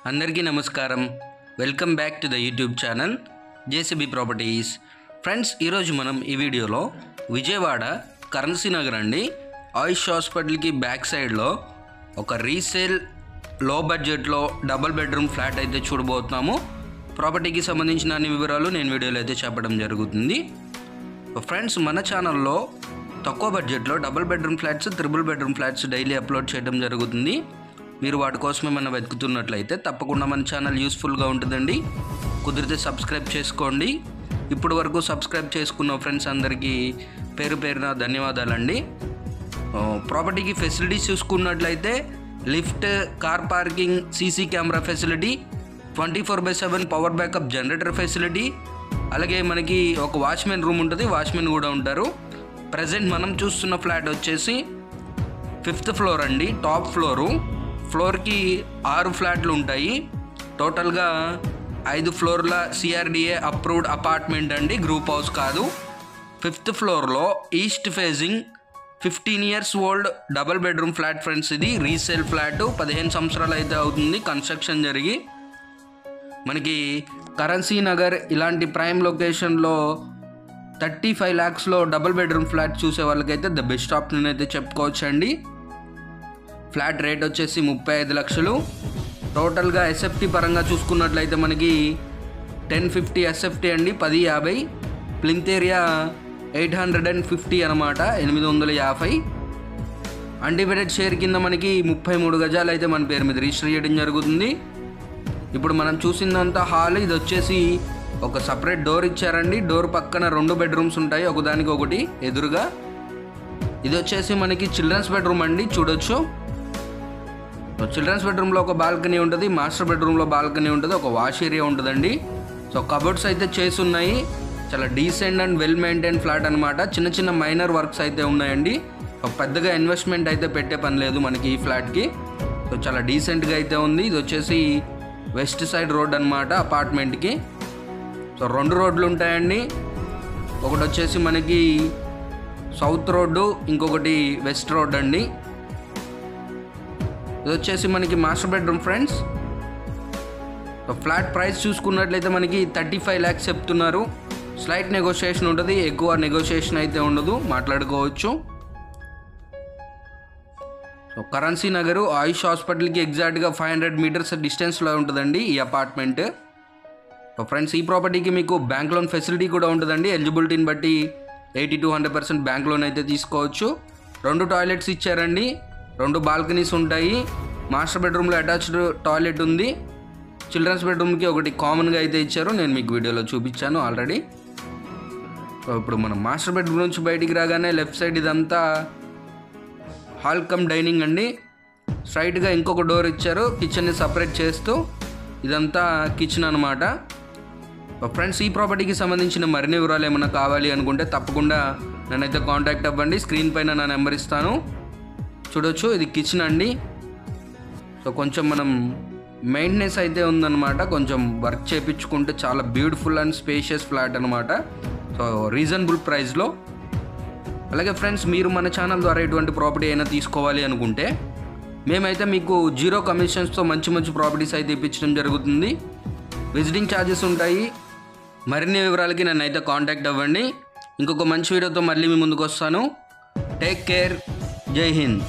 అందరికీ నమస్కారం. Welcome back to the YouTube channel JCB properties. Friends, ఈరోజు మనం ఈ వీడియోలో విజయవాడ కరెన్సీ నగర్ అండి ఆయుష్ హాస్పిటల్కి బ్యాక్ సైడ్లో ఒక రీసేల్ లో బడ్జెట్లో డబుల్ బెడ్రూమ్ ఫ్లాట్ అయితే చూడబోతున్నాము. ప్రాపర్టీకి సంబంధించిన అన్ని వివరాలు నేను వీడియోలో అయితే చెప్పడం జరుగుతుంది. ఫ్రెండ్స్, మన ఛానల్లో తక్కువ బడ్జెట్లో double bedroom flats, triple bedroom flats daily upload చేయడం జరుగుతుంది. మీరు వాటి కోసమే మనం వెతుకుతున్నట్లయితే తప్పకుండా మన ఛానల్ యూస్ఫుల్గా ఉంటుందండి. కుదిరితే సబ్స్క్రైబ్ చేసుకోండి. ఇప్పటి వరకు సబ్స్క్రైబ్ చేసుకున్న ఫ్రెండ్స్ అందరికీ పేరు పేరున ధన్యవాదాలండి. ప్రాపర్టీకి ఫెసిలిటీస్ చూసుకున్నట్లయితే lift, car parking, CC camera facility, 24/7 power backup generator facility, అలాగే మనకి ఒక వాచ్మెన్ రూమ్ ఉంటుంది, వాచ్మెన్ కూడా ఉంటారు. ప్రజెంట్ మనం చూస్తున్న ఫ్లాట్ వచ్చేసి 5th ఫ్లోర్ అండి, టాప్ ఫ్లోర్కి 6 ఫ్లాట్లు ఉంటాయి. టోటల్గా 5 ఫ్లోర్ల సిఆర్డిఏ అప్రూవ్డ్ అపార్ట్మెంట్ అండి, గ్రూప్ హౌస్ కాదు. 5th ఫ్లోర్లో east facing 15 years old double bedroom flat friends. ఇది రీసేల్ ఫ్లాట్, 15 సంవత్సరాలు అయితే అవుతుంది కన్స్ట్రక్షన్ జరిగి. మనకి కరెన్సీ నగర్ ఇలాంటి ప్రైమ్ లొకేషన్లో 35 lakhsలో డబుల్ బెడ్రూమ్ ఫ్లాట్ చూసే వాళ్ళకైతే ద బెస్ట్ ఆప్షన్ అయితే చెప్పుకోవచ్చు అండి. ఫ్లాట్ రేట్ వచ్చేసి 35 లక్షలు. టోటల్గా ఎస్ఎఫ్టీ పరంగా చూసుకున్నట్లయితే మనకి 1050 ఎస్ఎఫ్టీ అండి, 1050. ప్లింత్ ఏరియా 850 అనమాట, 850. అన్డివైడెడ్ షేర్ కింద మనకి 33 గజాలు అయితే మన పేరు మీద రిజిస్టర్ చేయడం జరుగుతుంది. ఇప్పుడు మనం చూసిందంతా హాల్. ఇది వచ్చేసి ఒక సపరేట్ డోర్ ఇచ్చారండి. డోర్ పక్కన 2 బెడ్రూమ్స్ ఉంటాయి, ఒకదానికి ఒకటి ఎదురుగా. ఇది వచ్చేసి మనకి చిల్డ్రన్స్ బెడ్రూమ్ అండి, చూడొచ్చు. చిల్డ్రన్స్ బెడ్రూమ్లో ఒక బాల్కనీ ఉంటుంది, మాస్టర్ బెడ్రూమ్లో బాల్కనీ ఉంటుంది, ఒక వాష్ ఏరియా ఉంటుందండి. సో కబోర్డ్స్ అయితే చేసి ఉన్నాయి. చాలా decent and well maintain flat అనమాట. చిన్న చిన్న మైనర్ వర్క్స్ అయితే ఉన్నాయండి. పెద్దగా ఇన్వెస్ట్మెంట్ అయితే పెట్టే పని లేదు మనకి ఈ ఫ్లాట్కి. సో చాలా డీసెంట్గా అయితే ఉంది. ఇది వచ్చేసి వెస్ట్ సైడ్ రోడ్ అనమాట అపార్ట్మెంట్కి. సో 2 రోడ్లు ఉంటాయండి. ఒకటి వచ్చేసి మనకి సౌత్ రోడ్డు, ఇంకొకటి వెస్ట్ రోడ్ అండి. ఇది వచ్చేసి మనకి master bedroom friends. Flat price చూసుకున్నట్లయితే మనకి 35 lakhs చెప్తున్నారు. స్లైట్ నెగోషియేషన్ ఉంటుంది, ఎక్కువ నెగోషియేషన్ అయితే ఉండదు, మాట్లాడుకోవచ్చు. సో కరెన్సీ నగరు ఆయుష్ హాస్పిటల్కి ఎగ్జాక్ట్గా 500 meters డిస్టెన్స్లో ఉంటుందండి ఈ అపార్ట్మెంట్. ఫ్రెండ్స్, ఈ ప్రాపర్టీకి మీకు బ్యాంక్ లోన్ ఫెసిలిటీ కూడా ఉంటుందండి. ఎలిజిబిలిటీని బట్టి 80 to 100% బ్యాంక్ లోన్ అయితే తీసుకోవచ్చు. 2 టాయిలెట్స్ ఇచ్చారండి, 2 బాల్కనీస్ ఉంటాయి. మాస్టర్ బెడ్రూమ్లో అటాచ్డ్ టాయిలెట్ ఉంది. చిల్డ్రన్స్ బెడ్రూమ్కి ఒకటి కామన్గా అయితే ఇచ్చారు, నేను మీకు వీడియోలో చూపించాను ఆల్రెడీ. ఇప్పుడు మనం మాస్టర్ బెడ్రూమ్ నుంచి బయటికి రాగానే లెఫ్ట్ సైడ్ ఇదంతా హాల్ కమ్ డైనింగ్ అండి. స్ట్రైట్గా ఇంకొక డోర్ ఇచ్చారు, కిచెన్ని సపరేట్ చేస్తూ. ఇదంతా కిచెన్ అనమాట. ఫ్రెండ్స్, ఈ ప్రాపర్టీకి సంబంధించిన మరిన్ని వివరాలు ఏమైనా కావాలి అనుకుంటే తప్పకుండా నన్నైతే కాంటాక్ట్ అవ్వండి. స్క్రీన్ పైన నా నెంబర్ ఇస్తాను, చూడొచ్చు. ఇది కిచెన్ అండి. సో కొంచెం మనం మెయింటెనెన్స్ అయితే ఉందన్నమాట, కొంచెం వర్క్ చేయించుకుంటే చాలా బ్యూటిఫుల్ అండ్ స్పేషియస్ ఫ్లాట్ అనమాట. సో రీజనబుల్ ప్రైస్లో. అలాగే ఫ్రెండ్స్, మీరు మన ఛానల్ ద్వారా ఎటువంటి ప్రాపర్టీ అయినా తీసుకోవాలి అనుకుంటే మేమైతే మీకు 0 కమిషన్స్తో మంచి మంచి ప్రాపర్టీస్ అయితే ఇప్పించడం జరుగుతుంది. విజిటింగ్ ఛార్జెస్ ఉంటాయి. మరిన్ని వివరాలకి నన్ను అయితే కాంటాక్ట్ అవ్వండి. ఇంకొక మంచి వీడియోతో మళ్ళీ మీ ముందుకు వస్తాను. Take care. జై హింద్.